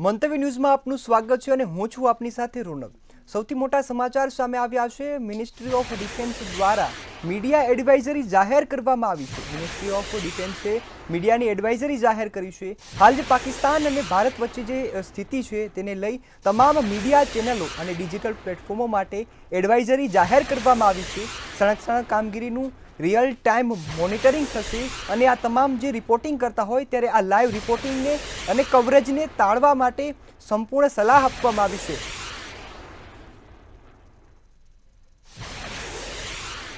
મંતવ્ય ન્યૂઝમાં આપનું સ્વાગત છે અને હું છું આપની સાથે રોનક। સૌથી મોટા સમાચાર સામે આવ્યા છે। મિનિસ્ટ્રી ઓફ ડિફેન્સ દ્વારા મીડિયા એડવાઇઝરી જાહેર કરવામાં આવી છે। મિનિસ્ટ્રી ઓફ ડિફેન્સે મીડિયાની એડવાઇઝરી જાહેર કરી છે। હાલ જે પાકિસ્તાન અને ભારત વચ્ચે જે સ્થિતિ છે તેને લઈ તમામ મીડિયા ચેનલો અને ડિજિટલ પ્લેટફોર્મો માટે એડવાઇઝરી જાહેર કરવામાં આવી છે। સંરક્ષણ કામગીરીનું रियल टाइम मॉनिटरिंग थशे अने आ तमाम जे रिपोर्टिंग करता होय त्यारे आ लाइव रिपोर्टिंग ने अने कवरेज ने टाळवा माटे संपूर्ण सलाह आपवामां आवी छे।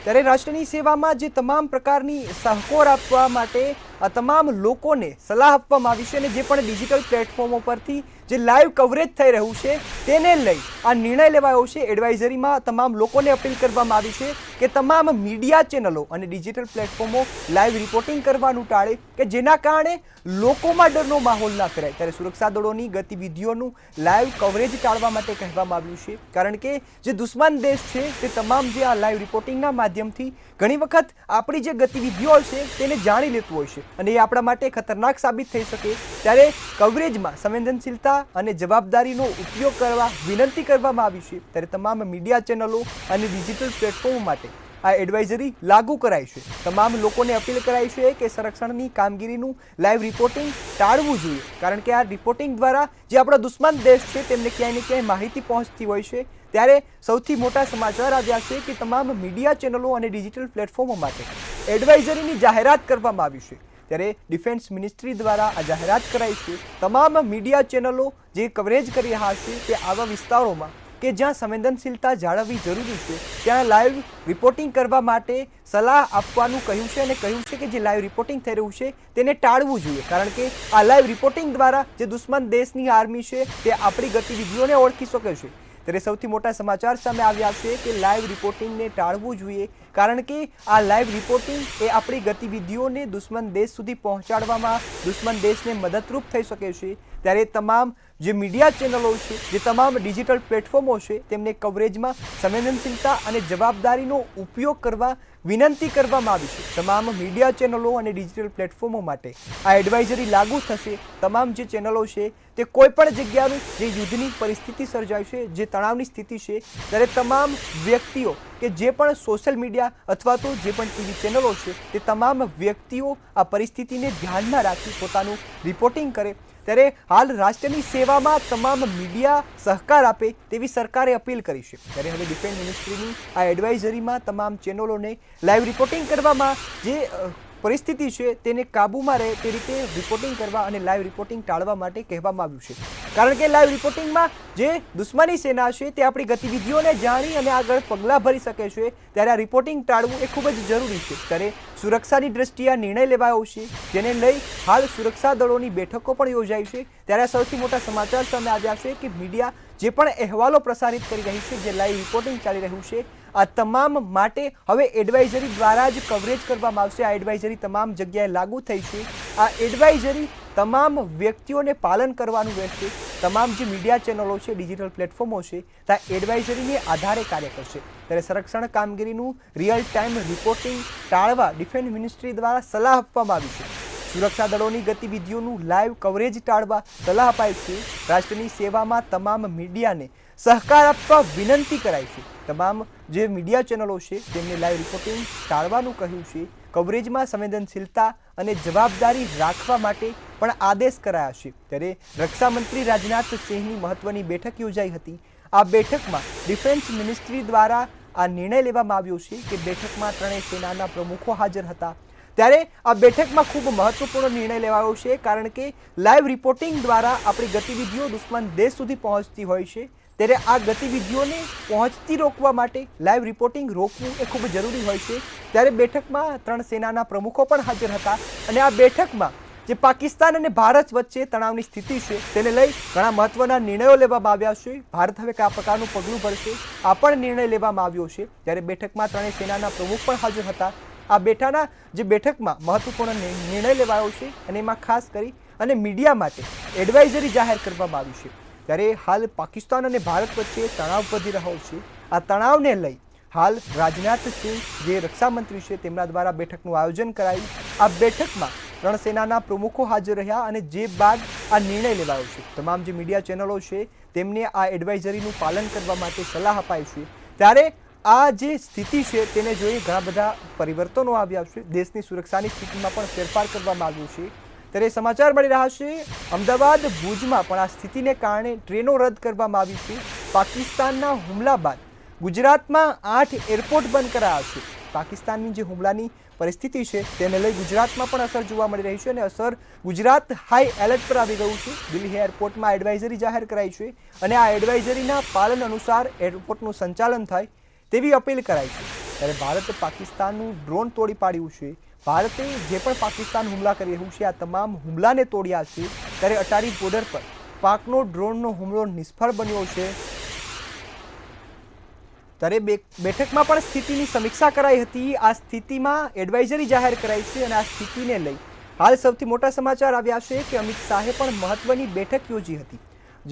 त्यारे राष्ट्रनी सेवामां जे तमाम प्रकारनी सहकोर आपवा माटे आ तमाम लोकोने सलाह आपवामां आवी छे अने जे पण डिजिटल प्लेटफॉर्मो परथी जे लाइव कवरेज थई रह्युं छे तेने लई आ निर्णय लेवायो छे। एडवाइजरीमां तमाम लोकोने अपील करवामां आवी छे के तमाम मीडिया चेनलो अने डिजिटल प्लेटफॉर्मो लाइव रिपोर्टिंग करवानुं टाळे के जेना कारणे लोकोमां डरनो माहोल न फैलाय। त्यारे सुरक्षा दळोनी गतिविधिओनुं लाइव कवरेज टाळवा माटे कहेवामां आव्युं छे कारण के जे दुश्मन देश छे ते तमाम जे आ लाइव रिपोर्टिंगना माध्यमथी घणी वखत आपणी जे गतिविधिओ छे तेने जाणी लेतुं होय छे अने ए आपणा माटे खतरनाक साबित थई शके। त्यारे कवरेजमां संवेदनशीलता અને જવાબદારીનો ઉપયોગ કરવા વિનંતી કરવામાં આવી છે। ત્યારે તમામ મીડિયા ચેનલો અને ડિજિટલ પ્લેટફોર્મ માટે આ એડવાઇઝરી લાગુ કરાઈ છે। તમામ લોકોને અપીલ કરાઈ છે કે સંરક્ષણની કામગીરીનું લાઈવ રિપોર્ટિંગ ટાળવું જોઈએ કારણ કે આ રિપોર્ટિંગ દ્વારા જે આપણા દુશ્મન દેશ છે તેમને ક્યાંય ને ક્યાંય માહિતી પહોંચતી હોય છે। ત્યારે સૌથી મોટા સમાચાર આવ્યા છે કે તમામ મીડિયા ચેનલો અને ડિજિટલ પ્લેટફોર્મો માટે એડવાઇઝરીની જાહેરાત કરવામાં આવી છે। ત્યારે ડિફેન્સ મિનિસ્ટ્રી દ્વારા આ જાહેરાત કરાઈ છે। તમામ મીડિયા ચેનલો જે કવરેજ કરી રહ્યા છે તે આવા વિસ્તારોમાં કે જ્યાં સંવેદનશીલતા જાળવવી જરૂરી છે ત્યાં લાઈવ રિપોર્ટિંગ કરવા માટે સલાહ આપવાનું કહ્યું છે અને કહ્યું છે કે જે લાઈવ રિપોર્ટિંગ થઈ રહ્યું છે તેને ટાળવું જોઈએ કારણ કે આ લાઈવ રિપોર્ટિંગ દ્વારા જે દુશ્મન દેશની આર્મી છે તે આપણી ગતિવિધિઓને ઓળખી શકે છે। ત્યારે સૌથી મોટા સમાચાર સામે આવ્યા છે કે લાઈવ રિપોર્ટિંગને ટાળવું જોઈએ કારણ કે આ લાઈવ રિપોર્ટિંગ એ આપણી ગતિવિધિઓને દુશ્મન દેશ સુધી પહોંચાડવામાં દુશ્મન દેશને મદદરૂપ થઈ શકે છે। ત્યારે તમામ જે મીડિયા ચેનલો છે જે તમામ ડિજિટલ પ્લેટફોર્મો છે તેમને કવરેજમાં સંવેદનશીલતા અને જવાબદારીનો ઉપયોગ કરવા વિનંતી કરવામાં આવી છે। તમામ મીડિયા ચેનલો અને ડિજિટલ પ્લેટફોર્મો માટે આ એડવાઇઝરી લાગુ થશે। તમામ જે ચેનલો છે તે કોઈપણ જગ્યાનું જે યુદ્ધની પરિસ્થિતિ સર્જાય છે જે તણાવની સ્થિતિ છે ત્યારે તમામ વ્યક્તિઓ કે જે પણ સોશિયલ મીડિયા અથવા તો જે પણ ટીવી ચેનલો છે તે તમામ વ્યક્તિઓ આ પરિસ્થિતિને ધ્યાનમાં રાખી પોતાનું રિપોર્ટિંગ કરે। ત્યારે હાલ રાષ્ટ્રની સેવામાં તમામ મીડિયા સહકાર આપે તેવી સરકારે અપીલ કરી છે। ત્યારે હવે ડિફેન્સ મિનિસ્ટ્રીની આ એડવાઇઝરીમાં તમામ ચેનલોને લાઈવ રિપોર્ટિંગ કરવામાં જે પરિસ્થિતિ છે તેને કાબૂમાં રહે તે રીતે રિપોર્ટિંગ કરવા અને લાઈવ રિપોર્ટિંગ ટાળવા માટે કહેવામાં આવ્યું છે કારણ કે લાઈવ રિપોર્ટિંગમાં જે દુશ્મની સેના છે તે આપણી ગતિવિધિઓને જાણી અને આગળ પગલાં ભરી શકે છે। ત્યારે આ રિપોર્ટિંગ ટાળવું એ ખૂબ જ જરૂરી છે। ત્યારે સુરક્ષાની દ્રષ્ટિએ આ નિર્ણય લેવાયો છે જેને લઈ હાલ સુરક્ષા દળોની બેઠકો પણ યોજાઈ છે। ત્યારે સૌથી મોટા સમાચાર સામે આવ્યા છે કે મીડિયા જે પણ અહેવાલો પ્રસારિત કરી રહી છે જે લાઈવ રિપોર્ટિંગ ચાલી રહ્યું છે આ તમામ માટે હવે એડવાઇઝરી દ્વારા જ કવરેજ કરવામાં આવશે। આ એડવાઇઝરી તમામ જગ્યાએ લાગુ થઈ છે। આ એડવાઇઝરી તમામ વ્યક્તિઓને પાલન કરવાનું રહેશે। તમામ જે મીડિયા ચેનલો છે ડિજિટલ પ્લેટફોર્મો છે ત્યાં એડવાઇઝરીને આધારે કાર્ય કરશે। ત્યારે સંરક્ષણ કામગીરીનું રિયલ ટાઈમ રિપોર્ટિંગ ટાળવા ડિફેન્સ મિનિસ્ટ્રી દ્વારા સલાહ આપવામાં આવી છે। સુરક્ષા દળોની ગતિવિધિઓનું લાઈવ કવરેજ ટાળવા સલાહ અપાઈ છે। રાષ્ટ્રની સેવામાં તમામ મીડિયાને સહકાર આપવા વિનંતી કરાઈ છે। તમામ જે મીડિયા ચેનલો છે તેમને લાઈવ રિપોર્ટિંગ ટાળવાનું કહ્યું છે। કવરેજમાં સંવેદનશીલતા અને જવાબદારી રાખવા માટે પણ આદેશ કરાયા છે। ત્યારે રક્ષામંત્રી રાજનાથ સિંહની મહત્વની બેઠક યોજાઈ હતી। આ બેઠકમાં ડિફેન્સ મિનિસ્ટ્રી દ્વારા આ નિર્ણય લેવામાં આવ્યો છે કે બેઠકમાં ત્રણેય સેનાના પ્રમુખો હાજર હતા। ત્યારે આ બેઠકમાં ખૂબ મહત્વપૂર્ણ નિર્ણય લેવાયો છે કારણ કે લાઈવ રિપોર્ટિંગ દ્વારા આપણી ગતિવિધિઓ દુશ્મન દેશ સુધી પહોંચતી હોય છે। ત્યારે આ ગતિવિધિઓને પહોંચતી રોકવા માટે લાઈવ રિપોર્ટિંગ રોકવું એ ખૂબ જરૂરી હોય છે। ત્યારે બેઠકમાં ત્રણ સેનાના પ્રમુખો પણ હાજર હતા અને આ બેઠકમાં જે પાકિસ્તાન અને ભારત વચ્ચે તણાવની સ્થિતિ છે તેને લઈ ઘણા મહત્વના નિર્ણયો લેવામાં આવ્યા છે। ભારત હવે કયા પ્રકારનું પગલું ભરશે આ પણ નિર્ણય લેવામાં આવ્યો છે। ત્યારે બેઠકમાં ત્રણેય સેનાના પ્રમુખ પણ હાજર હતા। આ બેઠકમાં મહત્વપૂર્ણ નિર્ણય લેવાયો છે અને એમાં ખાસ કરી અને મીડિયા માટે એડવાઇઝરી જાહેર કરવામાં આવી છે। ત્યારે હાલ પાકિસ્તાન અને ભારત વચ્ચે તણાવ વધી રહ્યો છે। આ તણાવને લઈ હાલ રાજનાથ સિંહ જે રક્ષામંત્રી છે તેમના દ્વારા બેઠકનું આયોજન કરાયું। આ બેઠકમાં ત્રણ સેનાના પ્રમુખો હાજર રહ્યા અને જે બાદ આ નિર્ણય લેવાયો છે. તમામ જે મીડિયા ચેનલો છે તેમને આ એડવાઇઝરીનું પાલન કરવા માટે સલાહ અપાઈ છે. ત્યારે આ જે સ્થિતિ છે તેને જોઈ ઘણા બધા પરિવર્તનો આવ્યા છે. દેશની સુરક્ષાની સ્થિતિમાં પણ ફેરફાર કરવામાં આવ્યો છે. ત્યારે સમાચાર મળી રહ્યા છે અમદાવાદ ભુજમાં પણ આ સ્થિતિને કારણે ટ્રેનો રદ કરવામાં આવી છે. પાકિસ્તાનના હુમલા બાદ ગુજરાતમાં 8 એરપોર્ટ બંધ કરાયા છે. પાકિસ્તાનની જે હુમલાની પરિસ્થિતિ છે તેને લઈ ગુજરાતમાં પણ અસર જોવા મળી રહી છે અને અસર ગુજરાત હાઈ એલર્ટ પર આવી ગયું છે. દિલ્હી એરપોર્ટમાં એડવાઇઝરી જાહેર કરાઈ છે અને આ એડવાઇઝરીના પાલન અનુસાર એરપોર્ટનું સંચાલન થાય તેવી અપીલ કરાઈ છે. ત્યારે ભારત પાકિસ્તાનનું ડ્રોન તોડી પાડ્યું છે. ભારતે જે પણ પાકિસ્તાન હુમલા કરી રહ્યું છે આ તમામ હુમલાને તોડ્યા છે. ત્યારે અટારી બોર્ડર પર પાકનો ડ્રોનનો હુમલો નિષ્ફળ બન્યો છે. ત્યારે બેઠકમાં પણ સ્થિતિની સમીક્ષા કરાઈ હતી. આ સ્થિતિમાં એડવાઇઝરી જાહેર કરાઈ છે અને આ સ્થિતિને લઈ હાલ સૌથી મોટા સમાચાર આવ્યા છે કે અમિત શાહે પણ મહત્વની બેઠક યોજી હતી.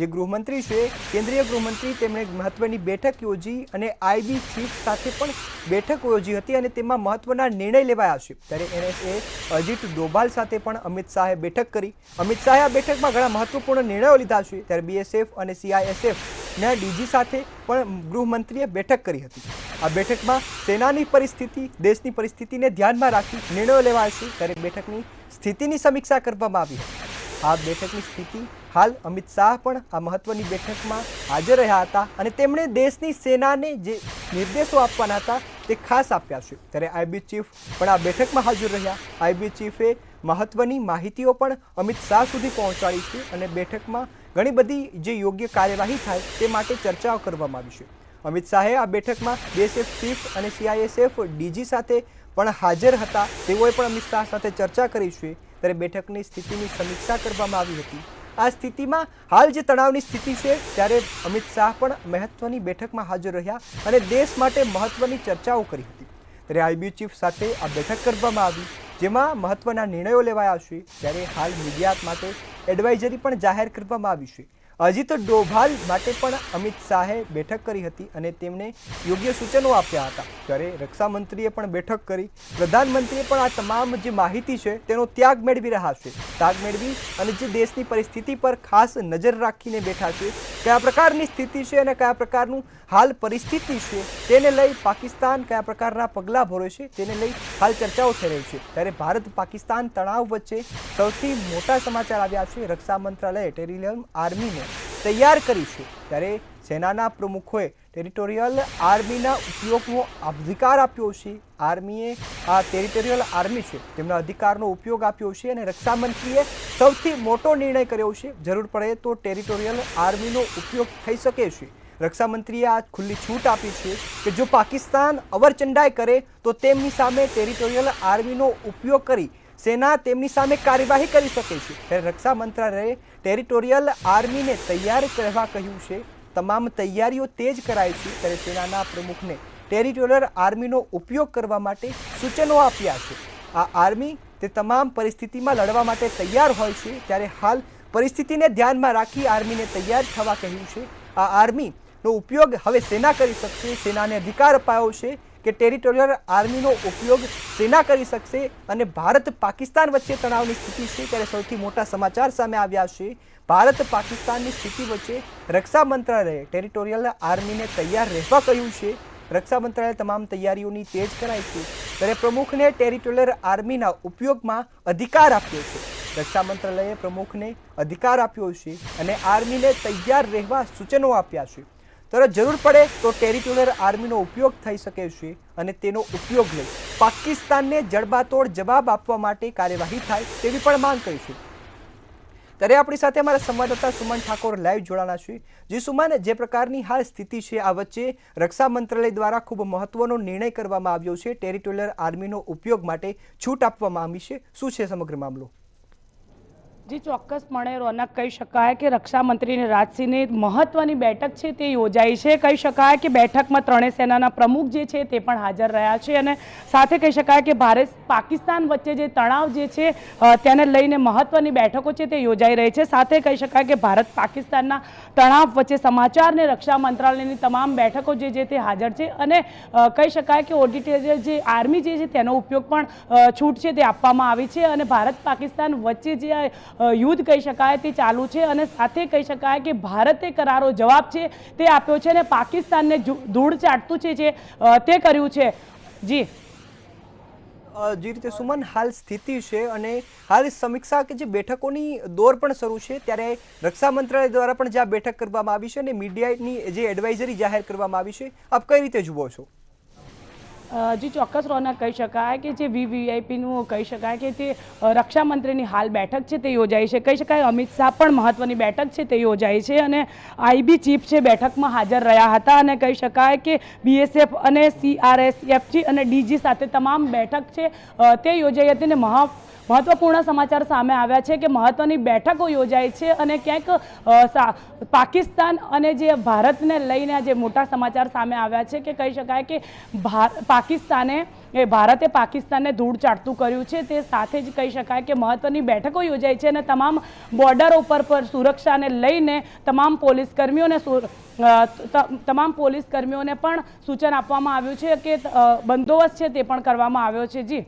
જે ગૃહમંત્રી છે કેન્દ્રીય ગૃહમંત્રી તેમણે મહત્વની બેઠક યોજી અને આઈબી ચીફ સાથે પણ બેઠક યોજી હતી અને તેમાં મહત્વના નિર્ણય લેવાયા છે. ત્યારે એનએસએ અજીત ડોભાલ સાથે પણ અમિત શાહે બેઠક કરી. અમિત શાહે આ બેઠકમાં ઘણા મહત્વપૂર્ણ નિર્ણયો લીધા છે. ત્યારે બીએસએફ અને સીઆઈએસએફના ડીજી સાથે પણ ગૃહમંત્રીએ બેઠક કરી હતી. આ બેઠકમાં સેનાની પરિસ્થિતિ દેશની પરિસ્થિતિને ધ્યાનમાં રાખી નિર્ણયો લેવાયા છે. ત્યારે બેઠકની સ્થિતિની સમીક્ષા કરવામાં આવી હતી. આ બેઠકની સ્થિતિ હાલ અમિત શાહ પણ આ મહત્વની બેઠકમાં હાજર રહ્યા હતા અને તેમણે દેશની સેનાને જે નિર્દેશો આપવાના હતા તે ખાસ આપ્યા છે. ત્યારે આઈબી ચીફ પણ આ બેઠકમાં હાજર રહ્યા. આઈબી ચીફે મહત્વની માહિતીઓ પણ અમિત શાહ સુધી પહોંચાડી છે અને બેઠકમાં ઘણી બધી જે યોગ્ય કાર્યવાહી થાય તે માટે ચર્ચાઓ કરવામાં આવી છે. અમિત શાહે આ બેઠકમાં બીએસએફ ચીફ અને સીઆઈએસએફ ડીજી સાથે પણ હાજર હતા. તેઓએ પણ અમિત શાહ સાથે ચર્ચા કરી છે. ત્યારે બેઠકની સ્થિતિની સમીક્ષા કરવામાં આવી હતી. આ સ્થિતિમાં હાલ જે તણાવની સ્થિતિ છે ત્યારે અમિત શાહ પણ મહત્વની બેઠકમાં હાજર રહ્યા અને દેશ માટે મહત્વની ચર્ચાઓ કરી હતી. ત્યારે આઈબી ચીફ સાથે આ બેઠક કરવામાં આવી જેમાં મહત્વના નિર્ણયો લેવાયા છે. ત્યારે હાલ મીડિયા માટે એડવાઇઝરી પણ જાહેર કરવામાં આવી છે. અજીત ડોભાલ માટે પણ અમિત શાહે બેઠક કરી હતી અને તેમણે યોગ્ય સૂચનો આપ્યા હતા. ત્યારે રક્ષામંત્રીએ પણ બેઠક કરી. પ્રધાનમંત્રીએ પણ આ તમામ જે માહિતી છે તેનો ત્યાગ મેળવી રહ્યા છે. ત્યાગ મેળવી અને જે દેશની પરિસ્થિતિ પર ખાસ નજર રાખીને બેઠા છે. કયા પ્રકારની સ્થિતિ છે અને કયા પ્રકારનું હાલ પરિસ્થિતિ છે તેને લઈ પાકિસ્તાન કયા પ્રકારના પગલાં ભરે છે તેને લઈ હાલ ચર્ચાઓ થઈ રહી છે. ત્યારે ભારત પાકિસ્તાન તણાવ વચ્ચે સૌથી મોટા સમાચાર આવ્યા છે. રક્ષા મંત્રાલયે ટેરિટોરિયલ આર્મીને તૈયાર કરી છે. ત્યારે સેનાના પ્રમુખોએ ટેરિટોરિયલ આર્મીના ઉપયોગનો અધિકાર આપ્યો છે. આર્મીએ આ ટેરિટોરિયલ આર્મી છે તેમના અધિકારનો ઉપયોગ આપ્યો છે અને રક્ષામંત્રીએ સૌથી મોટો નિર્ણય કર્યો છે. જરૂર પડે તો ટેરિટોરિયલ આર્મીનો ઉપયોગ થઈ શકે છે. રક્ષામંત્રીએ આ ખુલ્લી છૂટ આપી છે કે જો પાકિસ્તાન અવરચંડાઈ કરે તો તેમની સામે ટેરિટોરિયલ આર્મીનો ઉપયોગ કરી સેના તેમની સામે કાર્યવાહી કરી શકે છે. ત્યારે રક્ષા મંત્રાલયે ટેરિટોરિયલ આર્મીને તૈયાર કરવા કહ્યું છે. તમામ તૈયારીઓ તેજ કરાઈ છે. ત્યારે સેનાના પ્રમુખને ટેરિટોરિયલ આર્મીનો ઉપયોગ કરવા માટે સૂચનો આપ્યા છે. આ આર્મી તે તમામ પરિસ્થિતિમાં લડવા માટે તૈયાર હોય છે. ત્યારે હાલ પરિસ્થિતિને ધ્યાનમાં રાખી આર્મીને તૈયાર થવા કહ્યું છે. આ આર્મીનો ઉપયોગ હવે સેના કરી શકશે. સેનાને અધિકાર અપાયો છે કે ટેરિટોરિયલ આર્મીનો ઉપયોગ સેના કરી શકશે અને ભારત પાકિસ્તાન વચ્ચે તણાવની સ્થિતિ છે. ત્યારે સૌથી મોટા સમાચાર સામે આવ્યા છે. ભારત પાકિસ્તાનની સ્થિતિ વચ્ચે રક્ષા મંત્રાલયે ટેરિટોરિયલ આર્મીને તૈયાર રહેવા કહ્યું છે. રક્ષા મંત્રાલયે તમામ તૈયારીઓની તેજ કરાઈ છે. ત્યારે પ્રમુખને ટેરિટોરિયલ આર્મીના ઉપયોગમાં અધિકાર આપ્યો છે. રક્ષા મંત્રાલયે પ્રમુખને અધિકાર આપ્યો છે અને આર્મીને તૈયાર રહેવા સૂચનો આપ્યા છે. ત્યારે જરૂર પડે તો ટેરિટોરિયલ આર્મીનો ઉપયોગ થઈ શકે છે અને તેનો ઉપયોગ લઈ પાકિસ્તાનને જડબાતોડ જવાબ આપવા માટે કાર્યવાહી થાય તેવી પણ માંગ કરી છે. ત્યારે આપણી સાથે અમારા સંવાદદાતા સુમન ઠાકોર લાઈવ જોડાણા છે. જે સુમન, જે પ્રકારની હાલ સ્થિતિ છે આ વચ્ચે રક્ષા મંત્રાલય દ્વારા ખૂબ મહત્વનો નિર્ણય કરવામાં આવ્યો છે. ટેરિટોરિયલ આર્મીનો ઉપયોગ માટે છૂટ આપવામાં આવી છે. શું છે સમગ્ર મામલો? जी ચોક્કસપણે રોનક કહી શકાય કે રક્ષા મંત્રીને રાજસિંહની મહત્વની બેઠક છે તે યોજાઈ છે। કહી શકાય કે બેઠકમાં ત્રણેય સેનાના પ્રમુખ જે છે તે પણ હાજર રહ્યા છે અને સાથે કહી શકાય કે ભારત પાકિસ્તાન વચ્ચે જે તણાવ જે છે તેને લઈને મહત્વની બેઠકો છે તે યોજાઈ રહી છે। સાથે કહી શકાય કે ભારત પાકિસ્તાનના તણાવ વચ્ચે સમાચારને રક્ષા મંત્રાલયની તમામ બેઠકો જે છે તે હાજર છે અને કહી શકાય કે ઓડિટોરિયલ જે આર્મી જે છે તેનો ઉપયોગ પણ છૂટ છે તે આપવામાં આવી છે અને ભારત પાકિસ્તાન વચ્ચે જે યુદ્ધ કહી શકાય તે ચાલુ છે અને સાથે કહી શકાય કે ભારતે કરારો જવાબ છે તે આપ્યો છે અને પાકિસ્તાનને ધૂળ ચાટતું છે તે કર્યું છે। જી જે રીતે સુમન હાલ સ્થિતિ છે અને હાલ સમીક્ષા કે જે બેઠકોની દોર પણ શરૂ છે ત્યારે રક્ષા મંત્રાલય દ્વારા પણ જ્યાં બેઠક કરવામાં આવી છે અને મીડિયાની જે એડવાઇઝરી જાહેર કરવામાં આવી છે, આપ કઈ રીતે જુઓ છો? जी ચોક્કસ રોનક કહી શકાય કે જે વીવીઆઈપીનું કહી શકાય કે તે રક્ષા મંત્રીની હાલ બેઠક છે તે યોજાઈ છે। કહી શકાય અમિત શાહ પણ મહત્વની બેઠક છે તે યોજાઈ છે અને આઈબી ચીફ છે બેઠકમાં હાજર રહ્યા હતા અને કહી શકાય કે બીએસએફ અને સીઆરએસએફજી અને ડીજી સાથે તમામ બેઠક છે તે યોજાઈ હતી અને મહત્વપૂર્ણ સમાચાર સામે આવ્યા છે કે મહત્વની બેઠકો યોજાઈ છે અને ક્યાંક પાકિસ્તાન અને જે ભારતને લઈને જે મોટા સમાચાર સામે આવ્યા છે કે કહી શકાય કે ભારતે પાકિસ્તાનને ધૂળ ચાટતું કર્યું છે। તે સાથે જ કહી શકાય કે મહત્વની બેઠકો યોજાઈ છે અને તમામ બોર્ડરો પર સુરક્ષાને લઈને તમામ પોલીસ કર્મીઓને પણ સૂચન આપવામાં આવ્યું છે કે બંદોબસ્ત છે તે પણ કરવામાં આવ્યો છે।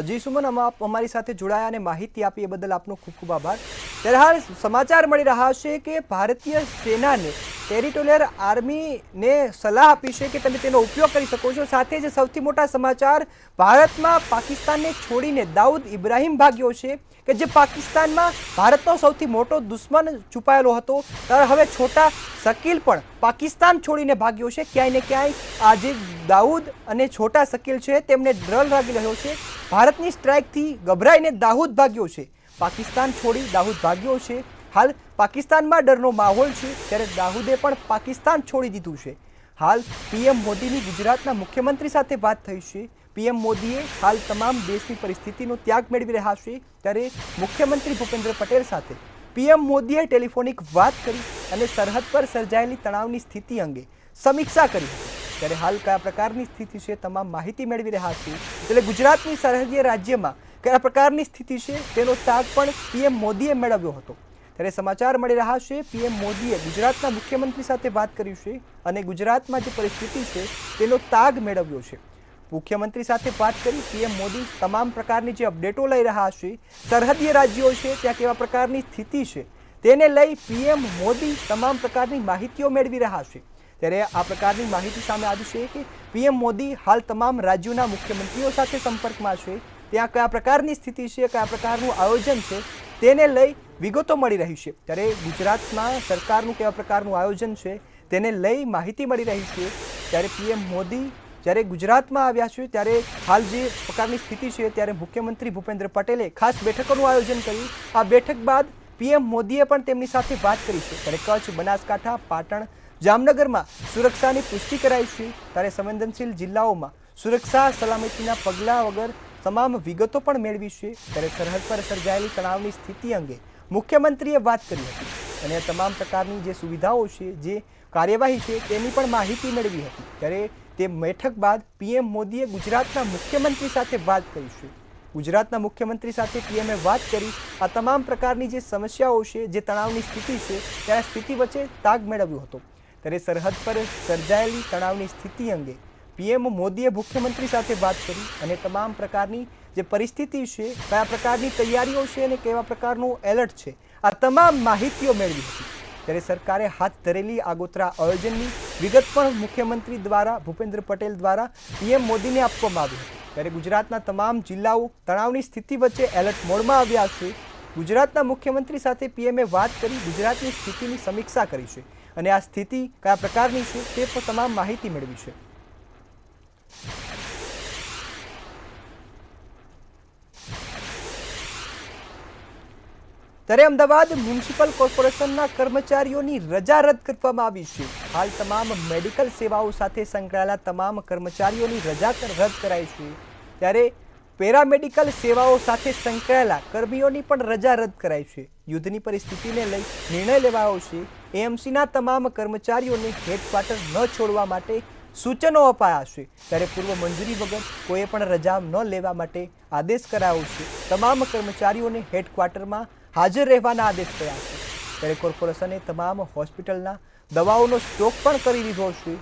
જી સુમન, આપ અમારી સાથે જોડાયા અને માહિતી આપી એ બદલ આપનો ખૂબ ખૂબ આભાર। ત્યારે હાલ સમાચાર મળી રહ્યા છે કે ભારતીય સેનાને ટેરિટોરિયલ આર્મીને સલાહ આપી છે કે તમે તેનો ઉપયોગ કરી શકો છો। સાથે જ સૌથી મોટા સમાચાર, ભારતમાં પાકિસ્તાનને છોડીને દાઉદ ઇબ્રાહિમ ભાગ્યો છે કે જે પાકિસ્તાનમાં ભારતનો સૌથી મોટો દુશ્મન છુપાયેલો હતો, ત્યારે હવે છોટા શકીલ પણ પાકિસ્તાન છોડીને ભાગ્યો છે। ક્યાંય ને ક્યાંય આ જે દાઉદ અને છોટા શકીલ છે તેમને ડર લાગી રહ્યો છે। ભારતની સ્ટ્રાઇકથી ગભરાઈને દાઉદ ભાગ્યો છે, પાકિસ્તાન છોડી દાઉદ ભાગ્યો છે। હાલ પાકિસ્તાનમાં ડરનો માહોલ છે ત્યારે દાઉદે પણ પાકિસ્તાન છોડી દીધું છે। હાલ પીએમ મોદીની ગુજરાતના મુખ્યમંત્રી સાથે વાત થઈ છે। પીએમ મોદીએ હાલ તમામ દેશની પરિસ્થિતિનો ત્યાગ મેળવી રહ્યા છે ત્યારે મુખ્યમંત્રી ભૂપેન્દ્ર પટેલ સાથે પીએમ મોદીએ ટેલિફોનિક વાત કરી અને સરહદ પર સર્જાયેલી તણાવની સ્થિતિ અંગે સમીક્ષા કરી હતી। ત્યારે હાલ કયા પ્રકારની સ્થિતિ છે તમામ માહિતી મેળવી રહ્યા છે। એટલે ગુજરાતની સરહદીય રાજ્યમાં કયા પ્રકારની સ્થિતિ છે તેનો તાગ પણ પીએમ મોદીએ મેળવ્યો હતો। ત્યારે સમાચાર મળી રહ્યા છે પીએમ મોદીએ ગુજરાતના મુખ્યમંત્રી સાથે વાત કરી છે અને ગુજરાતમાં જે પરિસ્થિતિ છે તેનો તાગ મેળવ્યો છે। મુખ્યમંત્રી સાથે વાત કરી પીએમ મોદી તમામ પ્રકારની જે અપડેટો લઈ રહ્યા છે, સરહદીય રાજ્યો છે ત્યાં કેવા પ્રકારની સ્થિતિ છે તેને લઈ પીએમ મોદી તમામ પ્રકારની માહિતીઓ મેળવી રહ્યા છે। ત્યારે આ પ્રકારની માહિતી સામે આવી છે કે પીએમ મોદી હાલ તમામ રાજ્યોના મુખ્યમંત્રીઓ સાથે સંપર્કમાં છે, ત્યાં કયા પ્રકારની સ્થિતિ છે, કયા પ્રકારનું આયોજન છે તેને લઈ વિગતો મળી રહી છે। ત્યારે ગુજરાતમાં સરકારનું કેવા પ્રકારનું આયોજન છે તેને લઈ માહિતી મળી રહી છે। ત્યારે પીએમ મોદી જ્યારે ગુજરાતમાં આવ્યા છે ત્યારે હાલ જે પ્રકારની સ્થિતિ છે ત્યારે મુખ્યમંત્રી ભૂપેન્દ્ર પટેલે ખાસ બેઠકોનું આયોજન કર્યું। આ બેઠક બાદ પીએમ મોદીએ પણ તેમની સાથે વાત કરી છે। ત્યારે કચ્છ, બનાસકાંઠા, પાટણ, જામનગરમાં સુરક્ષાની પુષ્ટિ કરાઈ છે। ત્યારે સંવેદનશીલ જિલ્લાઓમાં સુરક્ષા સલામતીના પગલાં વગર તમામ વિગતો પણ મેળવી છે। ત્યારે સરહદ પર સર્જાયેલી તણાવની સ્થિતિ અંગે મુખ્યમંત્રીએ વાત કરી હતી અને તમામ પ્રકારની જે સુવિધાઓ છે, જે કાર્યવાહી છે તેની પણ માહિતી મેળવી હતી। ત્યારે તે બેઠક બાદ પીએમ મોદીએ ગુજરાતના મુખ્યમંત્રી સાથે વાત કરી છે। ગુજરાતના મુખ્યમંત્રી સાથે પીએમએ વાત કરી આ તમામ પ્રકારની જે સમસ્યાઓ છે, જે તણાવની સ્થિતિ છે ત્યારે સ્થિતિ વચ્ચે તાગ મેળવ્યો હતો। ત્યારે સરહદ પર સર્જાયેલી તણાવની સ્થિતિ અંગે પીએમ મોદીએ મુખ્યમંત્રી સાથે વાત કરી અને તમામ પ્રકારની જે પરિસ્થિતિ છે, કયા પ્રકારની તૈયારીઓ છે અને કેવા પ્રકારનું એલર્ટ છે આ તમામ માહિતીઓ મેળવી હતી। ત્યારે સરકારે હાથ ધરેલી આગોતરા આયોજનની વિગત પણ મુખ્યમંત્રી દ્વારા ભૂપેન્દ્ર પટેલ દ્વારા પીએમ મોદીને આપવામાં આવી હતી। ત્યારે ગુજરાતના તમામ જિલ્લાઓ તણાવની સ્થિતિ વચ્ચે એલર્ટ મોડમાં આવ્યા છે। ગુજરાતના મુખ્યમંત્રી સાથે પીએમએ વાત કરી ગુજરાતની સ્થિતિની સમીક્ષા કરી છે અને આ સ્થિતિ કયા પ્રકારની છે તે પણ તમામ માહિતી મેળવી છે। ત્યારે અમદાવાદ મ્યુનિસિપલ કોર્પોરેશનના કર્મચારીઓની રજા રદ કરવામાં આવી છે। હાલ તમામ મેડિકલ સેવાઓ સાથે સંકળાયેલા તમામ કર્મચારીઓની રજા રદ કરાઈ છે। ત્યારે પેરામેડિકલ સેવાઓ સાથે સંકળાયેલા કર્મીઓની પણ રજા રદ કરાઈ છે. યુદ્ધની પરિસ્થિતિને લઈ નિર્ણય લેવાયો છે. એએમસીના તમામ કર્મચારીઓને હેડક્વાર્ટર ન છોડવા માટે સૂચનો અપાયા છે. ત્યારે પૂર્વ મંજૂરી વગર કોઈએ પણ રજા ન લેવા માટે આદેશ કરાયો છે. તમામ કર્મચારીઓને હેડક્વાર્ટરમાં હાજર રહેવાના આદેશ કર્યા છે. ત્યારે કોર્પોરેશને તમામ હોસ્પિટલના દવાઓનો સ્ટોક પણ કરી લીધો છે.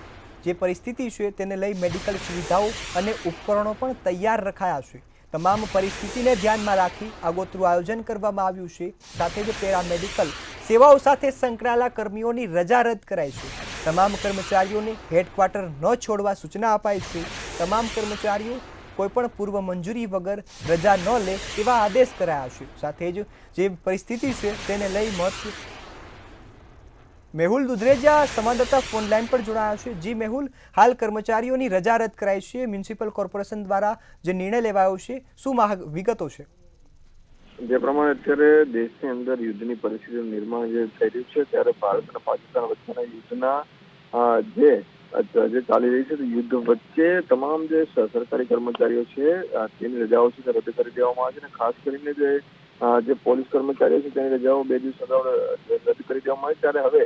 જે પરિસ્થિતિ છે તેને લઈ મેડિકલ સુવિધાઓ અને ઉપકરણો પણ તૈયાર રખાયા છે. તમામ પરિસ્થિતિને ધ્યાનમાં રાખી આગોતરું આયોજન કરવામાં આવ્યું છે. સાથે જ પેરામેડિકલ સેવાઓ સાથે સંકળાયેલા કર્મીઓની રજા રદ કરાઈ છે. તમામ કર્મચારીઓને હેડક્વાર્ટર ન છોડવા સૂચના અપાઈ છે. તમામ કર્મચારીઓ કોઈપણ પૂર્વ મંજૂરી વગર રજા ન લે તેવા આદેશ કરાયા છે. સાથે જ જે પરિસ્થિતિ છે તેને લઈ મેહુલ દુધરેજા સંવાદદાતા ફોન લાઈન પર જોડાયા છે. જી મેહુલ, હાલ કર્મચારીઓની રજા રદ કરાઈ છે. મ્યુનિસિપલ કોર્પોરેશન દ્વારા જે નિર્ણય લેવાયો છે, શું વિગતો છે? જે પ્રમાણે અત્યારે દેશની અંદર યુદ્ધની પરિસ્થિતિનું નિર્માણ જે થઈ રહ્યું છે ત્યારે ભારત અને પાકિસ્તાન વચ્ચેના યુદ્ધના જે ચાલી રહી છે યુદ્ધ વચ્ચે તમામ જે સરકારી કર્મચારીઓ છે તેની રજાઓ છે તે રદ કરી દેવામાં આવે છે. અને ખાસ કરીને જે પોલીસ કર્મચારીઓ છે તેની રજાઓ 2 દિવસ અગાઉ રદ કરી દેવામાં આવી. ત્યારે હવે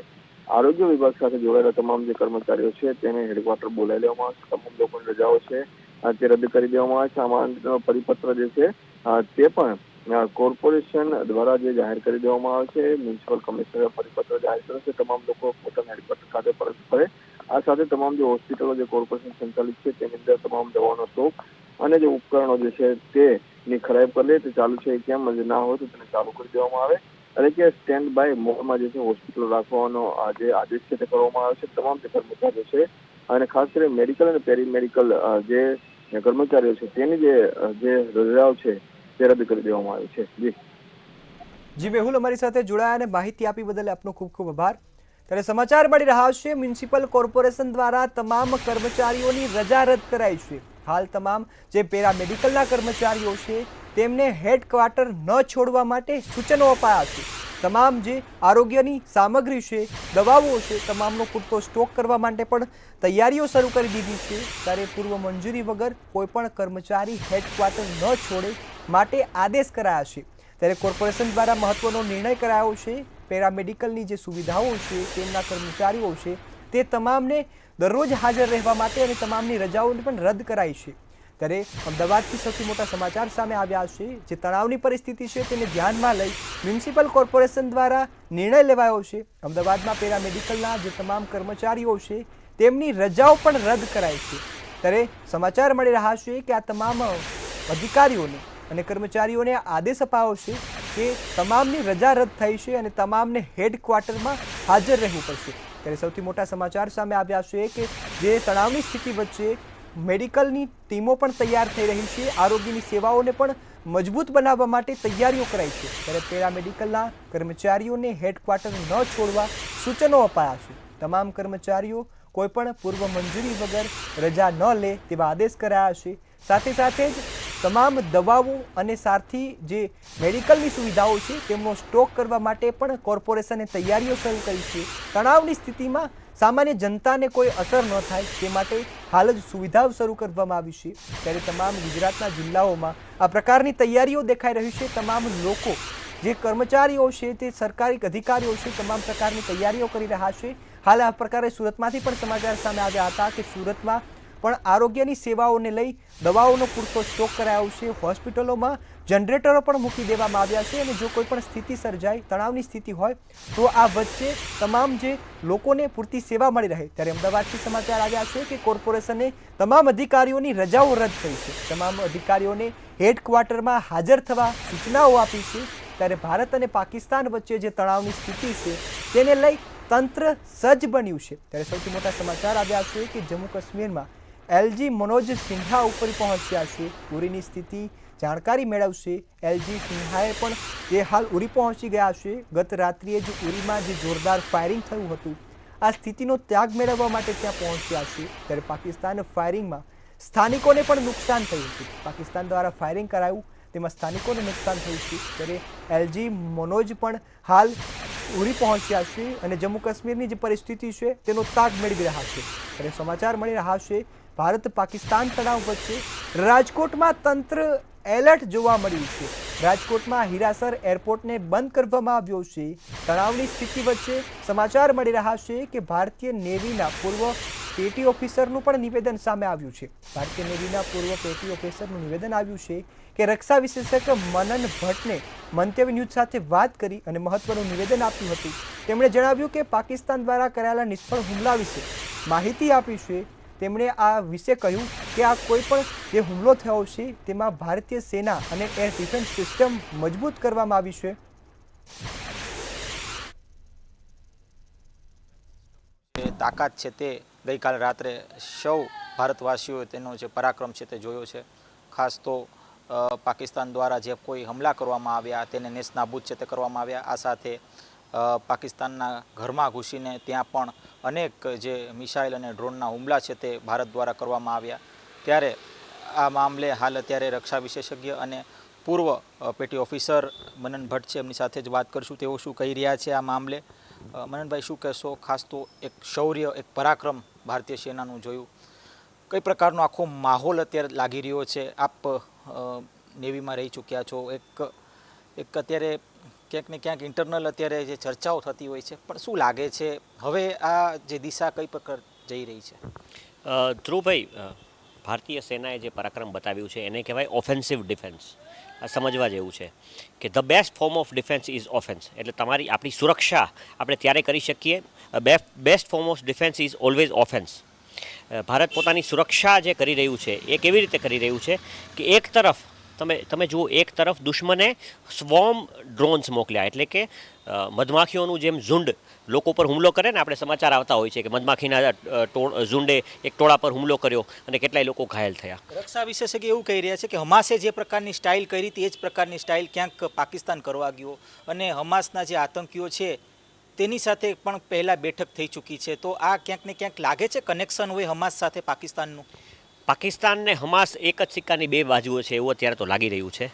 આરોગ્ય વિભાગ સાથે જોડાયેલા તમામ જે કર્મચારીઓ છે તેને હેડક્વાર્ટર બોલાવી લેવામાં આવે છે. તમામ લોકોની રજાઓ છે તે રદ કરી દેવામાં આવે છે. આમાં પરિપત્ર જે છે તે પણ કોર્પોરેશન દ્વારા જે જાહેર કરી દેવામાં આવે છે. મ્યુનિસિપલ કમિશનરે પરિપત્ર જાહેર કર્યો છે. તમામ લોકો પોતાના હેડક્વાર્ટર ખાતે પરત ફરે. આ સાથે તમામ જે હોસ્પિટલો જે કોર્પોરેશન સંચાલિત છે તેની અંદર તમામ દવાનો સ્ટોક અને જે ઉપકરણો જે છે તેની ખરાબ કરી લે તે ચાલુ છે કેમ ના હોય તો તેને ચાલુ કરી દેવામાં આવે. અને કે સ્ટેન્ડ બાય મોડમાં જે છે હોસ્પિટલો રાખવાનો જે આદેશ છે તે કરવામાં આવે છે. તમામ જે કર્મચારીઓ છે અને ખાસ કરીને મેડિકલ અને પેરીમેડિકલ જે કર્મચારીઓ છે તેની જે રજાઓ છે તે રદ કરી દેવામાં આવી છે. જી મેહુલ, અમારી સાથે જોડાયા અને માહિતી આપી બદલ આપનો ખૂબ ખૂબ આભાર. ત્યારે સમાચાર મળી રહ્યા છે મ્યુનિસિપલ કોર્પોરેશન દ્વારા તમામ કર્મચારીઓની રજા રદ કરાઈ છે. હાલ તમામ જે પેરામેડિકલના કર્મચારીઓ છે તેમને હેડક્વાર્ટર ન છોડવા માટે સૂચનો અપાયા છે. તમામ જે આરોગ્યની સામગ્રી છે, દવાઓ છે, તમામનો પૂરતો સ્ટોક કરવા માટે પણ તૈયારીઓ શરૂ કરી દીધી છે. ત્યારે પૂર્વ મંજૂરી વગર કોઈ પણ કર્મચારી હેડક્વાર્ટર ન છોડે માટે આદેશ કરાયા છે. ત્યારે કોર્પોરેશન દ્વારા મહત્વનો નિર્ણય કરાયો છે. પેરામેડિકલની જે સુવિધાઓ છે તેમના કર્મચારીઓ છે તે તમામને દરરોજ હાજર રહેવા માટે અને તમામની રજાઓને પણ રદ કરાઈ છે. ત્યારે અમદાવાદથી સૌથી મોટા સમાચાર સામે આવ્યા છે. જે તણાવની પરિસ્થિતિ છે તેને ધ્યાનમાં લઈ મ્યુનિસિપલ કોર્પોરેશન દ્વારા નિર્ણય લેવાયો છે. અમદાવાદમાં પેરામેડિકલના જે તમામ કર્મચારીઓ છે તેમની રજાઓ પણ રદ કરાઈ છે. ત્યારે સમાચાર મળી રહ્યા છે કે આ તમામ અધિકારીઓને અને કર્મચારીઓને આદેશ અપાયો છે કે તમામની રજા રદ થઈ છે અને તમામને હેડક્વાર્ટરમાં હાજર રહેવું પડશે. ત્યારે સૌથી મોટા સમાચાર સામે આવ્યા છે કે જે તણાવની સ્થિતિ વચ્ચે મેડિકલની ટીમો પણ તૈયાર થઈ રહી છે. આરોગ્યની સેવાઓને પણ મજબૂત બનાવવા માટે તૈયારીઓ કરાઈ છે. ત્યારે પેરામેડિકલના કર્મચારીઓને હેડક્વાર્ટર ન છોડવા સૂચનો અપાયા છે. તમામ કર્મચારીઓ કોઈપણ પૂર્વ મંજૂરી વગર રજા ન લે તેવા આદેશ કરાયા છે. સાથે સાથે જ તમામ દવાઓ અને સાથી જે મેડિકલની સુવિધાઓ છે તેમનો સ્ટોક કરવા માટે પણ કોર્પોરેશને તૈયારીઓ શરૂ કરી છે. તણાવની સ્થિતિમાં સામાન્ય જનતાને કોઈ અસર ન થાય તે માટે હાલ જ સુવિધાઓ શરૂ કરવામાં આવી છે. ત્યારે તમામ ગુજરાતના જિલ્લાઓમાં આ પ્રકારની તૈયારીઓ દેખાઈ રહી છે. તમામ લોકો જે કર્મચારીઓ છે તે સરકારી અધિકારીઓ છે તમામ પ્રકારની તૈયારીઓ કરી રહ્યા છે. હાલ આ પ્રકારે સુરતમાંથી પણ સમાચાર સામે આવ્યા હતા કે સુરતમાં પણ આરોગ્યની સેવાઓને લઈ દવાઓનો પૂરતો સ્ટોક કરાયો છે. હોસ્પિટલોમાં જનરેટરો પણ મૂકી દેવામાં આવ્યા છે અને જો કોઈ પણ સ્થિતિ સર્જાય, તણાવની સ્થિતિ હોય તો આ વચ્ચે તમામ જે લોકોને પૂરતી સેવા મળી રહે. ત્યારે અમદાવાદથી સમાચાર આવ્યા છે કે કોર્પોરેશને તમામ અધિકારીઓની રજાઓ રદ કરી છે. તમામ અધિકારીઓને હેડક્વાર્ટરમાં હાજર થવા સૂચનાઓ આપી છે. ત્યારે ભારત અને પાકિસ્તાન વચ્ચે જે તણાવની સ્થિતિ છે તેને લઈ તંત્ર સજ્જ બન્યું છે. ત્યારે સૌથી મોટા સમાચાર આવ્યા છે કે જમ્મુ કાશ્મીરમાં એલજી મનોજ સિન્હા ઉપર પહોંચ્યા છે. ઉરીની સ્થિતિ જાણકારી મેળવશે. એલજી સિન્હાએ પણ જે હાલ ઉરી પહોંચી ગયા છે. ગત રાત્રિએ જ ઉરીમાં જે જોરદાર ફાયરિંગ થયું હતું આ સ્થિતિનો ત્યાગ મેળવવા માટે ત્યાં પહોંચ્યા છે. ત્યારે પાકિસ્તાન ફાયરિંગમાં સ્થાનિકોને પણ નુકસાન થયું હતું. પાકિસ્તાન દ્વારા ફાયરિંગ કરાયું તેમાં સ્થાનિકોને નુકસાન થયું છે. ત્યારે એલજી મનોજ પણ હાલ ઉરી પહોંચ્યા છે અને જમ્મુ કાશ્મીરની જે પરિસ્થિતિ છે તેનો તાગ મેળવી રહ્યા છે. ત્યારે સમાચાર મળી રહ્યા છે ભારત પાકિસ્તાન તણાવ વચ્ચે રાજકોટમાં તંત્ર એલર્ટ જોવા મળ્યું છે. રાજકોટમાં હીરાસર એરપોર્ટને બંધ કરવામાં આવ્યો છે. તણાવની સ્થિતિ વચ્ચે સમાચાર મળી રહ્યા છે કે ભારતીય નેવીના પૂર્વ પેટી ઓફિસરનું પણ નિવેદન સામે આવ્યું છે. ભારતીય નેવીના પૂર્વ પેટી ઓફિસરનું નિવેદન આવ્યું છે કે રક્ષા વિશેષજ્ઞ મનન ભટ્ટને મંતવ્ય ન્યૂઝ સાથે વાત કરી અને મહત્વનું નિવેદન આપ્યું હતું. તેમણે જણાવ્યું કે પાકિસ્તાન દ્વારા કરાયેલા નિષ્ફળ હુમલા વિશે માહિતી આપી છે. તેમણે આ વિશે કહ્યું કે આ કોઈ પણ જે હુમલો થયો છે તેમાં ભારતીય સેના અને એર ડિફેન્સ સિસ્ટમ મજબૂત કરવામાં આવી છે. તાકાત છે તે ગઈકાલે રાત્રે સૌ ભારતવાસીઓએ તેનો જે પરાક્રમ છે તે જોયો છે. ખાસ તો પાકિસ્તાન દ્વારા જે કોઈ હુમલા કરવામાં આવ્યા તેને નેસ્તનાબૂદ છે તે કરવામાં આવ્યા. આ સાથે પાકિસ્તાનના ઘરમાં ઘૂસીને ત્યાં પણ અનેક જે મિસાઇલ અને ડ્રોનના હુમલા છે તે ભારત દ્વારા કરવામાં આવ્યા. ત્યારે આ મામલે હાલ અત્યારે રક્ષા વિશેષજ્ઞ અને પૂર્વ પેટી ઓફિસર મનન ભટ્ટ છે એમની સાથે જ વાત કરીશું. તેઓ શું કહી રહ્યા છે આ મામલે. મનનભાઈ, શું કહેશો? ખાસ તો એક શૌર્ય, એક પરાક્રમ ભારતીય સેનાનું જોયું. કઈ પ્રકારનો આખો માહોલ અત્યારે લાગી રહ્યો છે? આપ નેવીમાં રહી ચૂક્યા છો. એક અત્યારે ક્યાંક ને ક્યાંક ઇન્ટરનલ અત્યારે જે ચર્ચાઓ થતી હોય છે, પણ શું લાગે છે હવે આ જે દિશા કઈ પ્રકાર જઈ રહી છે? ધ્રુવભાઈ, ભારતીય સેનાએ જે પરાક્રમ બતાવ્યું છે એને કહેવાય ઓફેન્સિવ ડિફેન્સ. આ સમજવા જેવું છે કે the best form of defence is offence. એટલે આપણી સુરક્ષા આપણે ત્યારે કરી શકીએ. Best form of defence is always offence. Bharat પોતાની સુરક્ષા જે કરી રહ્યું છે એ કેવી રીતે કરી રહ્યું છે કે એક તરફ તમે જુઓ, એક તરફ દુશ્મને સ્વોર્મ ડ્રોન્સ મોકલ્યા, એટલે કે મધમાખીઓનું જેમ ઝુંડ લોકો પર હુમલો કરે ને, આપણે સમાચાર આવતા હોય છે કે મધમાખીના ઝુંડે એક ટોળા પર હુમલો કર્યો અને કેટલાય લોકો ઘાયલ થયા. રક્ષા વિશેષજ્ઞ એવું કહી રહ્યા છે કે હમાસે જે પ્રકારની સ્ટાઇલ કરી હતી એ જ પ્રકારની સ્ટાઇલ ક્યાંક પાકિસ્તાન કરવા ગયો અને હમાસના જે આતંકીઓ છે તેની સાથે પણ પહેલાં બેઠક થઈ ચૂકી છે. તો આ ક્યાંક ને ક્યાંક લાગે છે કનેક્શન હોય હમાસ સાથે પાકિસ્તાનનું? પાકિસ્તાન ને હમાસ એક જ સિક્કાની બે બાજુઓ છે એવું અત્યારે તો લાગી રહ્યું છે.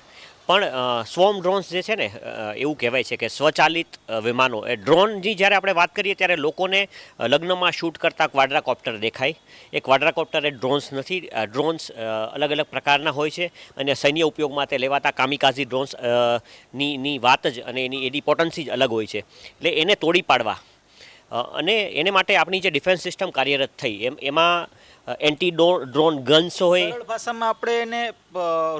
પણ સ્વોર્મ ડ્રોન્સ જે છે ને, એવું કહેવાય છે કે સ્વચાલિત વિમાનો, એ ડ્રોનની જ્યારે આપણે વાત કરીએ ત્યારે લોકોને લગ્નમાં શૂટ કરતા ક્વાડ્રાકોપ્ટર દેખાય. એ ક્વાડ્રાકોપ્ટર એ ડ્રોન્સ નથી. ડ્રોન્સ અલગ અલગ પ્રકારના હોય છે અને સૈન્ય ઉપયોગમાં તે લેવાતા કામિકાઝી ડ્રોન્સ ની વાત જ અને એની પોટન્સી જ અલગ હોય છે. એટલે એને તોડી પાડવા અને એને માટે આપણી જે ડિફેન્સ સિસ્ટમ કાર્યરત થઈ એમાં એન્ટી ડ્રોન ગન્સ હોય. સરળ ભાષામાં આપણે એને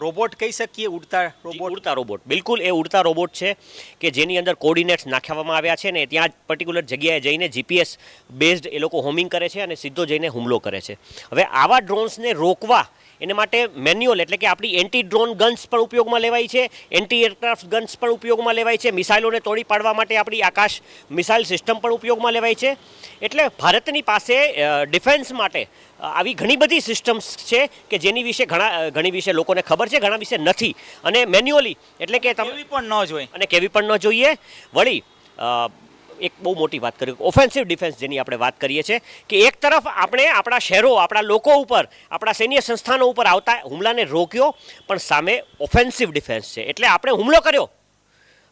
રોબોટ કહી શકીએ. ઉડતા રોબોટ, બિલકુલ એ ઉડતા રોબોટ છે કે જેની અંદર કોર્ડિનેટ્સ નાખવામાં આવ્યા છે ને ત્યાં જ પર્ટિક્યુલર જગ્યાએ જઈને જીપીએસ બેઝડ એ લોકો હોમિંગ કરે છે અને સીધો જઈને હુમલો કરે છે. હવે આવા ડ્રોન્સને રોકવા એને માટે મેન્યુઅલ, એટલે કે આપણી એન્ટી ડ્રોન ગન્સ પણ ઉપયોગમાં લેવાય છે, એન્ટી એરક્રાફ્ટ ગન્સ પણ ઉપયોગમાં લેવાય છે, મિસાઇલોને તોડી પાડવા માટે આપણી આકાશ મિસાઇલ સિસ્ટમ પણ ઉપયોગમાં લેવાય છે. એટલે ભારતની પાસે ડિફેન્સ માટે આવી ઘણી બધી સિસ્ટમ્સ છે કે જેની વિશે ઘણી વિશે લોકોને ખબર છે, ઘણા વિશે નથી. અને મેન્યુઅલી, એટલે કે કેવી પણ ન જોઈએ અને કેવી પણ ન જોઈએ. વળી એક બહુ મોટી વાત કરી, ઓફેન્સિવ ડિફેન્સ જેની આપણે વાત કરીએ છીએ, કે એક તરફ આપણે આપણા શહેરો, આપણા લોકો ઉપર, આપણા સૈન્ય સંસ્થાનો ઉપર આવતા હુમલાને રોક્યો, પણ સામે ઓફેન્સિવ ડિફેન્સ છે. એટલે આપણે હુમલો કર્યો,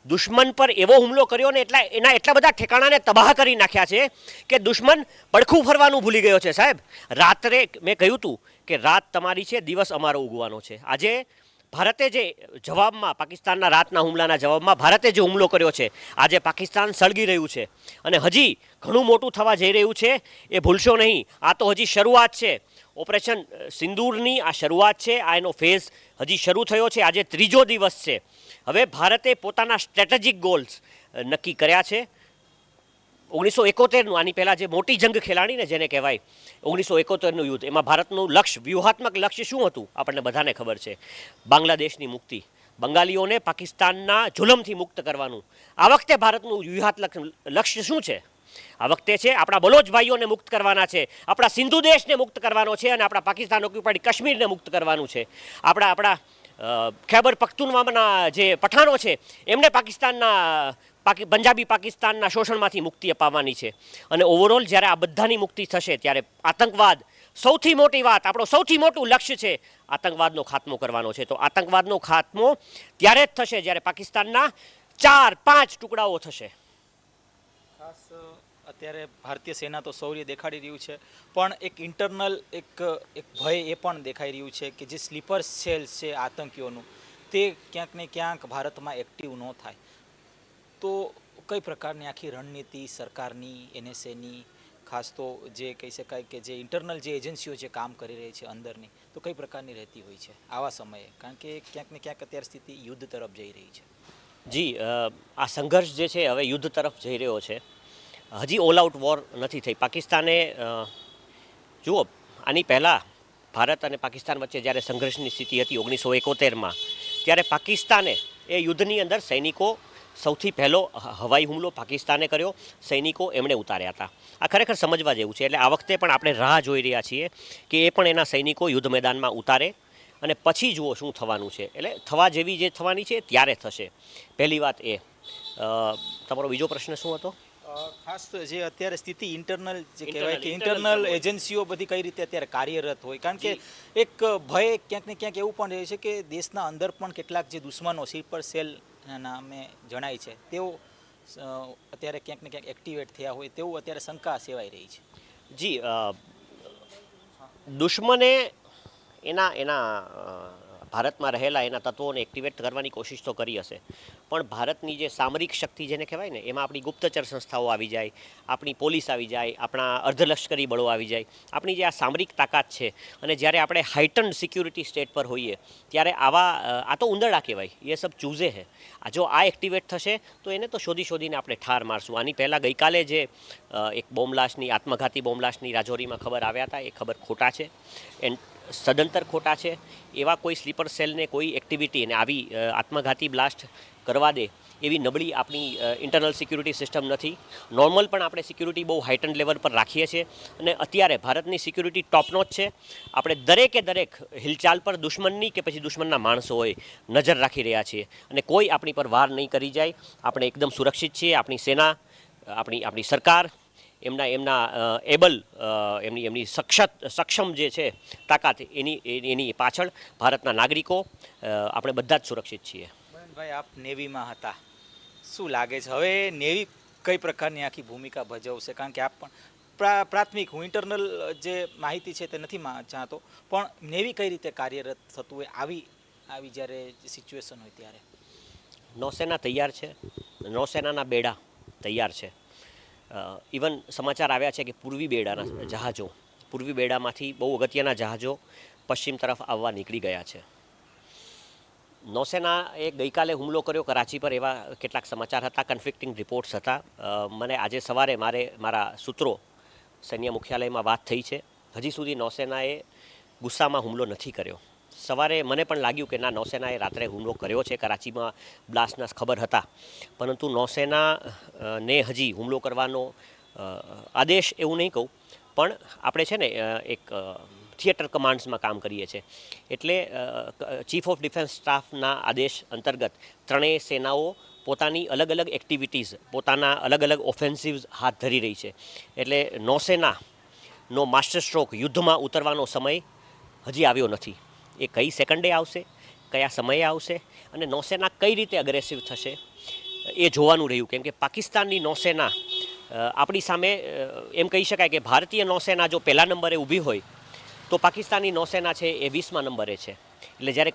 દુશ્મન પર એવો હુમલો કર્યો ને એના એટલા બધા ઠેકાણાને તબાહ કરી નાખ્યા છે કે દુશ્મન પડખું ફરવાનું ભૂલી ગયો છે. સાહેબ, રાત્રે મેં કહ્યું હતું કે રાત તમારી છે, દિવસ અમારો ઉગવાનો છે. આજે ભારતે જે જવાબમાં, પાકિસ્તાનના રાતના હુમલાના જવાબમાં ભારતે જે હુમલો કર્યો છે, આજે પાકિસ્તાન સળગી રહ્યું છે અને હજી ઘણું મોટું થવા જઈ રહ્યું છે. એ ભૂલશો નહીં. આ તો હજી શરૂઆત છે. ઓપરેશન સિંદૂરની આ શરૂઆત છે. આ એનો ફેઝ હજી શરૂ થયો છે. આજે ત્રીજો દિવસ છે. હવે ભારતે પોતાના સ્ટ્રેટેજિક ગોલ્સ નક્કી કર્યા છે. 1971નું, આની પહેલાં જે મોટી જંગ ખેલાડી ને જેને કહેવાય 1971નું યુદ્ધ, એમાં ભારતનું લક્ષ્ય, વ્યૂહાત્મક લક્ષ્ય શું હતું આપણને બધાને ખબર છે. બાંગ્લાદેશની મુક્તિ, બંગાળીઓને પાકિસ્તાનના જુલમથી મુક્ત કરવાનું. આ વખતે ભારતનું વ્યૂહાત્મક લક્ષ્ય શું છે? આ વખતે છે આપણા બલોચ ભાઈઓને મુક્ત કરવાના છે, આપણા સિંધુ દેશને મુક્ત કરવાનો છે અને આપણા પાકિસ્તાન ઓક્યુપાઈડ કાશ્મીરને મુક્ત કરવાનું છે. આપણા ખૈબર પખ્તુનવાના જે પઠાણો છે એમને પાકિસ્તાનના પંજાબી પાકિસ્તાનના શોષણમાંથી મુક્તિ અપાવવાની છે. અને ઓવરઓલ જ્યારે આ બધાની મુક્તિ થશે ત્યારે આતંકવાદ, સૌથી મોટી વાત, આપણો સૌથી મોટું લક્ષ્ય છે આતંકવાદનો ખાત્મો કરવાનો છે. તો આતંકવાદનો ખાત્મો ત્યારે જ થશે જ્યારે પાકિસ્તાનના 4-5 ટુકડાઓ થશે. ખાસ અત્યારે ભારતીય સેના તો શૌર્ય દેખાડી રહ્યું છે, પણ એક ઇન્ટરનલ એક ભય એ પણ દેખાઈ રહ્યું છે કે જે સ્લીપર સેલ છે આતંકીઓનું, તે ક્યાંક ને ક્યાંક ભારતમાં એક્ટિવ ન થાય તો કઈ પ્રકારની આખી રણનીતિ સરકારની, NSAની, ખાસ તો જે કહી શકાય કે જે ઇન્ટરનલ જે એજન્સીઓ જે કામ કરી રહી છે અંદરની, તો કઈ પ્રકારની રહેતી હોય છે આવા સમયે? કારણ કે ક્યાંક ને ક્યાંક અત્યારે સ્થિતિ યુદ્ધ તરફ જઈ રહી છે. જી, આ સંઘર્ષ જે છે હવે યુદ્ધ તરફ જઈ રહ્યો છે. હજી ઓલ આઉટ વોર નથી થઈ. પાકિસ્તાને જુઓ, આની પહેલાં ભારત અને પાકિસ્તાન વચ્ચે જ્યારે સંઘર્ષની સ્થિતિ હતી 1971માં, ત્યારે પાકિસ્તાને એ યુદ્ધની અંદર સૈનિકો, સૌથી પહેલો હવાઈ હુમલો પાકિસ્તાને કર્યો, સૈનિકો એમણે ઉતાર્યા હતા. આ ખરેખર સમજવા જેવું છે. એટલે આ વખતે પણ આપણે રાહ જોઈ રહ્યા છીએ કે એ પણ એના સૈનિકો યુદ્ધ મેદાનમાં ઉતારે અને પછી જુઓ શું થવાનું છે. એટલે થવા જેવી જે થવાની છે ત્યારે થશે. પહેલી વાત એ. તમારો બીજો પ્રશ્ન શું હતો? ખાસ તો જે અત્યારે સ્થિતિ ઇન્ટરનલ જે કહેવાય કે ઇન્ટરનલ એજન્સીઓ બધી કઈ રીતે અત્યારે કાર્યરત હોય, કારણ કે એક ભય ક્યાંક ને ક્યાંક એવું પણ રહે છે કે દેશના અંદર પણ કેટલાક જે દુશ્મનો સ્લીપર સેલ નામે જણાય છે તેઓ અત્યારે ક્યાંક ને ક્યાંક એક્ટિવેટ થયા હોય તેવું અત્યારે શંકા સેવાઈ રહી છે. જી, દુશ્મને એના ભારતમાં રહેલા એના તત્વોને એક્ટિવેટ કરવાની કોશિશ તો કરી હશે, પણ ભારતની જે સામરિક શક્તિ જેને કહેવાય ને, એમાં આપણી ગુપ્તચર સંસ્થાઓ આવી જાય, આપણી પોલીસ આવી જાય, આપણા અર્ધલશ્કરી બળો આવી જાય, આપણી જે આ સામરિક તાકાત છે, અને જ્યારે આપણે હાઇટન્ડ સિક્યુરિટી સ્ટેટ પર હોઈએ ત્યારે આ તો ઉંદરડા કહેવાય, એ સબ ચૂઝે હે. જો આ એક્ટિવેટ થશે તો એને તો શોધીને આપણે ઠાર મારશું. આની પહેલાં ગઈકાલે જે એક બોમ્બલાસ્ટની, આત્મઘાતી બોમ્બલાસ્ટની રાજૌરીમાં ખબર આવ્યા હતા, એ ખબર ખોટા છે, સદંતર ખોટા છે. એવા કોઈ સ્લીપર સેલને કોઈ એક્ટિવિટી અને આવી આત્મઘાતી બ્લાસ્ટ કરવા દે એવી નબળી આપણી ઇન્ટરનલ સિક્યુરિટી સિસ્ટમ નથી. નોર્મલ પણ આપણે સિક્યુરિટી બહુ હાઇટન્ડ લેવલ પર રાખીએ છીએ અને અત્યારે ભારતની સિક્યુરિટી ટોપનોચ છે. આપણે દરેકે દરેક હિલચાલ પર દુશ્મનની કે પછી દુશ્મનના માણસો હોય નજર રાખી રહ્યા છીએ અને કોઈ આપણી પર વાર નહીં કરી જાય. આપણે એકદમ સુરક્ષિત છીએ. આપણી સેના, આપણી સરકાર, એમના એબલ, એમની સક્ષમ જે છે તાકાત, એની પાછળ ભારતના નાગરિકો, આપણે બધા જ સુરક્ષિત છીએ. ભાઈ, આપ નેવીમાં હતા, શું લાગે છે હવે નેવી કઈ પ્રકારની આખી ભૂમિકા ભજવશે? કારણ કે આપ પણ પ્રાથમિક, હું ઇન્ટરનલ જે માહિતી છે તે નથી ચાહતો, પણ નેવી કઈ રીતે કાર્યરત થતું હોય આવી જ્યારે સિચ્યુએશન હોય ત્યારે? નૌસેના તૈયાર છે. નૌસેનાના બેડા તૈયાર છે. ઇવન સમાચાર આવ્યા છે કે પૂર્વી બેડામાંથી બહુ અગત્યના જહાજો પશ્ચિમ તરફ આવવા નીકળી ગયા છે. નૌસેનાએ ગઈકાલે હુમલો કર્યો કરાચી પર, એવા કેટલાક સમાચાર હતા, કન્ફ્લિક્ટિંગ રિપોર્ટ્સ હતા. મને આજે સવારે મારા સૂત્રો સૈન્ય મુખ્યાલયમાં વાત થઈ છે. હજી સુધી નૌસેનાએ ગુસ્સામાં હુમલો નથી કર્યો. સવારે મને પણ લાગ્યું કે ના, નૌસેનાએ રાત્રે હુમલો કર્યો છે, કરાચીમાં બ્લાસ્ટના ખબર હતા, પરંતુ નૌસેનાને હજી હુમલો કરવાનો આદેશ એવું નહીં કહું, પણ આપણે છે ને એક થિયેટર કમાન્ડ્સમાં કામ કરીએ છીએ, એટલે ચીફ ઓફ ડિફેન્સ સ્ટાફના આદેશ અંતર્ગત ત્રણેય સેનાઓ પોતાની અલગ અલગ એક્ટિવિટીઝ, પોતાના અલગ અલગ ઓફેન્સિવ્સ હાથ ધરી રહી છે. એટલે નૌસેનાનો માસ્ટર સ્ટ્રોક, યુદ્ધમાં ઉતરવાનો સમય હજી આવ્યો નથી. એ કઈ સેકન્ડે આવશે, કયા સમયે આવશે અને નૌસેના કઈ રીતે અગ્રેસિવ થશે એ જોવાનું રહ્યું. કેમ કે પાકિસ્તાનની નૌસેના આપણી સામે, એમ કહી શકાય કે ભારતીય નૌસેના જો પહેલા નંબરે ઊભી હોય તો પાકિસ્તાની નૌસેના છે એ 20મા નંબરે છે. એટલે જ્યારે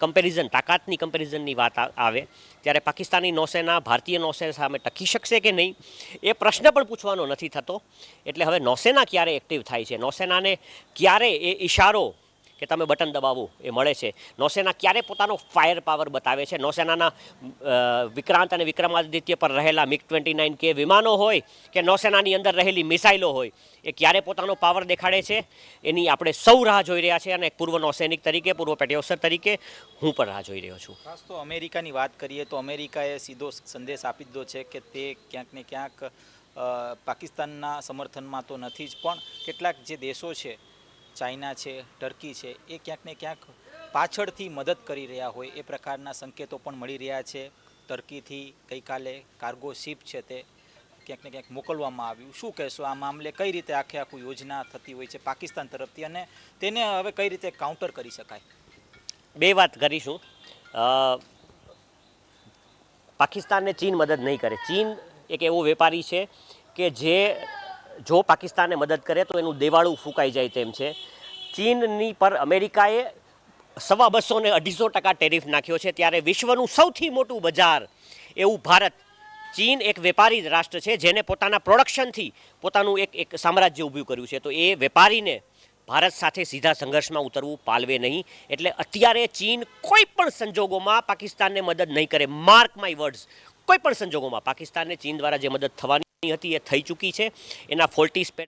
તાકાતની કમ્પેરિઝનની વાત આવે ત્યારે પાકિસ્તાની નૌસેના ભારતીય નૌસેના સામે ટકી શકશે કે નહીં એ પ્રશ્ન પણ પૂછવાનો નથી થતો. એટલે હવે નૌસેના ક્યારે એક્ટિવ થાય છે, નૌસેનાને ક્યારે એ ઇશારો કે તમે બટન દબાવો એ મળે છે, નૌસેના ક્યારે પોતાનો ફાયર પાવર બતાવે છે, નૌસેનાના વિક્રાંત અને વિક્રમાદિત્ય પર રહેલા MiG-29K વિમાનો હોય કે નૌસેનાની અંદર રહેલી મિસાઇલો હોય, એ ક્યારે પોતાનો પાવર દેખાડે છે એની આપણે સૌ રાહ જોઈ રહ્યા છીએ. અને પૂર્વ નૌસૈનિક તરીકે, પૂર્વ પેટી ઓફિસર તરીકે હું પણ રાહ જોઈ રહ્યો છું. ખાસ તો અમેરિકાની વાત કરીએ તો અમેરિકાએ સીધો સંદેશ આપી દીધો છે કે તે ક્યાંક ને ક્યાંક પાકિસ્તાનના સમર્થનમાં તો નથી જ, પણ કેટલાક જે દેશો છે, ચાઇના છે, ટર્કી છે, એ ક્યાંક ને ક્યાંક પાછળથી મદદ કરી રહ્યા હોય એ પ્રકારના સંકેતો પણ મળી રહ્યા છે. ટર્કીથી ગઈકાલે કાર્ગો શિપ છે તે ક્યાંક ને ક્યાંક મોકલવામાં આવ્યું. શું કહેશો આ મામલે? કઈ રીતે આખું યોજના થતી હોય છે પાકિસ્તાન તરફથી અને તેને હવે કઈ રીતે કાઉન્ટર કરી શકાય? બે વાત કરીશું. પાકિસ્તાનને ચીન મદદ નહીં કરે. ચીન એક એવો વેપારી છે કે જો પાકિસ્તાનને મદદ કરે તો એનું દેવાળું ફૂંકાઈ જાય તેમ છે. ચીનની પર અમેરિકાએ 200 ને 250% ટેરિફ નાખ્યો છે, ત્યારે વિશ્વનું સૌથી મોટું બજાર એવું ભારત, ચીન એક વેપારી રાષ્ટ્ર છે જેને પોતાના પ્રોડક્શનથી પોતાનું એક સામ્રાજ્ય ઊભું કર્યું છે. તો એ વેપારીને ભારત સાથે સીધા સંઘર્ષમાં ઉતરવું પાલવે નહીં. એટલે અત્યારે ચીન કોઈ પણ સંજોગોમાં પાકિસ્તાનને મદદ નહીં કરે. માર્ક માય વર્ડ્સ, કોઈ પણ સંજોગોમાં પાકિસ્તાનને ચીન દ્વારા જે મદદ થવાની હતી એ થઈ ચૂકી છે. એના ફોલ્ટી સ્પેર